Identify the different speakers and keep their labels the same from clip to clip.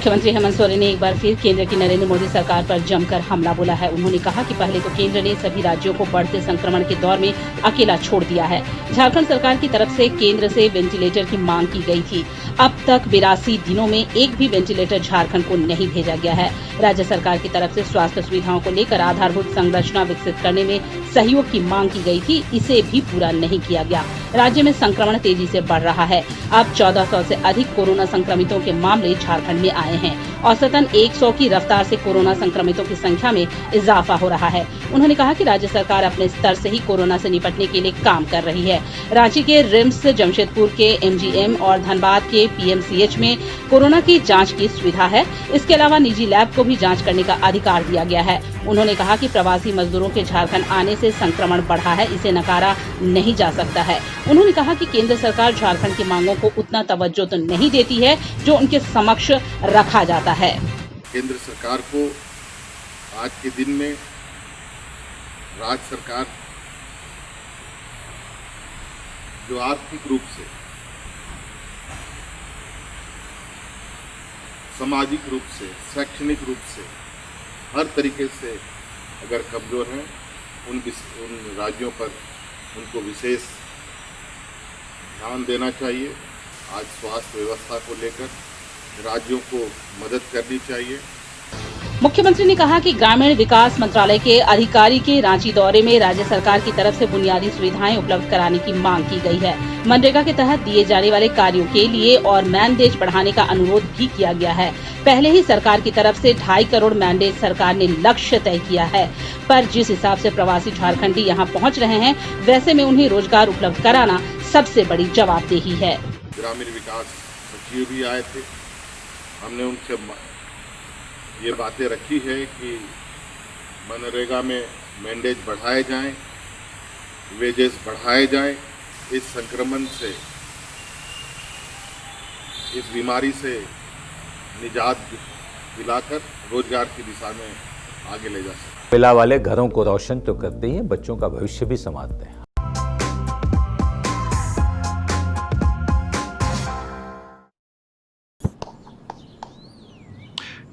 Speaker 1: मुख्यमंत्री हेमंत सोरेन ने एक बार फिर केंद्र की नरेंद्र मोदी सरकार पर जमकर हमला बोला है। उन्होंने कहा कि पहले तो केंद्र ने सभी राज्यों को बढ़ते संक्रमण के दौर में अकेला छोड़ दिया है। झारखंड सरकार की तरफ से केंद्र से वेंटिलेटर की मांग की गई थी। अब तक 82 दिनों में एक भी वेंटिलेटर झारखंड को नहीं भेजा गया है। राज्य सरकार की तरफ से स्वास्थ्य सुविधाओं को लेकर आधारभूत संरचना विकसित करने में सहयोग की मांग की गई थी, इसे भी पूरा नहीं किया गया। राज्य में संक्रमण तेजी से बढ़ रहा है। अब 1400 से अधिक कोरोना संक्रमितों के मामले झारखंड में आए हैं। औसतन 100 की रफ्तार से कोरोना संक्रमितों की संख्या में इजाफा हो रहा है। उन्होंने कहा कि राज्य सरकार अपने स्तर से ही कोरोना से निपटने के लिए काम कर रही है। रांची के रिम्स, जमशेदपुर के MGM और धनबाद के PMCH में कोरोना की जांच की सुविधा है। इसके अलावा निजी लैब को भी जांच करने का अधिकार दिया गया है। उन्होंने कहा कि प्रवासी मजदूरों के झारखंड आने से संक्रमण बढ़ा है, इसे नकारा नहीं जा सकता है। उन्होंने कहा कि केंद्र सरकार झारखंड की मांगों को उतना तवज्जो तो नहीं देती है जो उनके समक्ष रखा जाता है।
Speaker 2: केंद्र सरकार को आज के दिन में राज्य सरकार जो आर्थिक रूप से, सामाजिक रूप से, शैक्षणिक रूप से, हर तरीके से अगर कमजोर हैं, उन राज्यों पर उनको विशेष ध्यान देना चाहिए। आज स्वास्थ्य व्यवस्था को लेकर राज्यों को मदद करनी चाहिए।
Speaker 1: मुख्यमंत्री ने कहा कि ग्रामीण विकास मंत्रालय के अधिकारी के रांची दौरे में राज्य सरकार की तरफ से बुनियादी सुविधाएं उपलब्ध कराने की मांग की गई है। मनरेगा के तहत दिए जाने वाले कार्यों के लिए और मैंडेज बढ़ाने का अनुरोध भी किया गया है। पहले ही सरकार की तरफ से 2.5 करोड़ मैंडेज सरकार ने लक्ष्य तय किया है, पर जिस हिसाब से प्रवासी झारखंडी यहाँ पहुँच रहे हैं, वैसे में उन्हें रोजगार उपलब्ध कराना सबसे बड़ी जवाबदेही है।
Speaker 2: ग्रामीण विकास सचिव भी आए थे। हमने उनसे ये बातें रखी है कि मनरेगा में मैंडेज बढ़ाए जाएं, वेजेस बढ़ाए जाएं। इस संक्रमण से, इस बीमारी से निजात दिलाकर रोजगार की दिशा में आगे ले जा सकते।
Speaker 3: पिला वाले घरों को रोशन तो करते ही हैं, बच्चों का भविष्य भी संवारते हैं।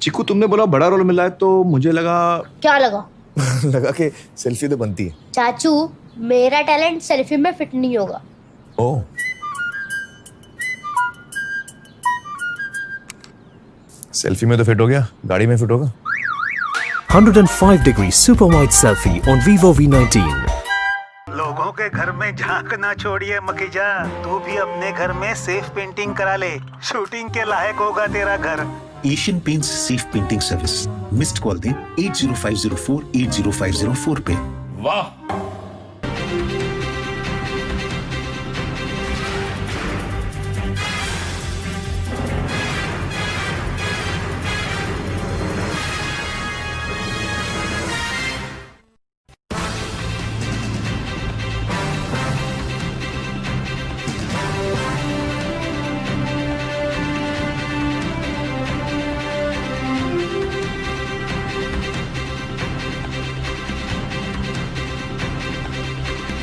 Speaker 4: चिकू, तुमने बोला बड़ा रोल मिला है तो मुझे लगा।
Speaker 5: क्या लगा?
Speaker 4: लगा कि सेल्फी तो बनती है।
Speaker 5: चाचू, मेरा टैलेंट सेल्फी में फिट नहीं होगा।
Speaker 4: ओह, सेल्फी में तो फिट हो गया, गाड़ी में फिट होगा।
Speaker 6: 105 degree super wide selfie on Vivo V19।
Speaker 7: लोगों के घर में झांकना छोड़िए मखीजा, तू भी अपने घर में सेफ पेंटिंग करा ले। शूटिंग के लायक होगा तेरा घर।
Speaker 8: Asian paints safe painting service. Missed call दें 80504 80504 पे।
Speaker 9: वाह।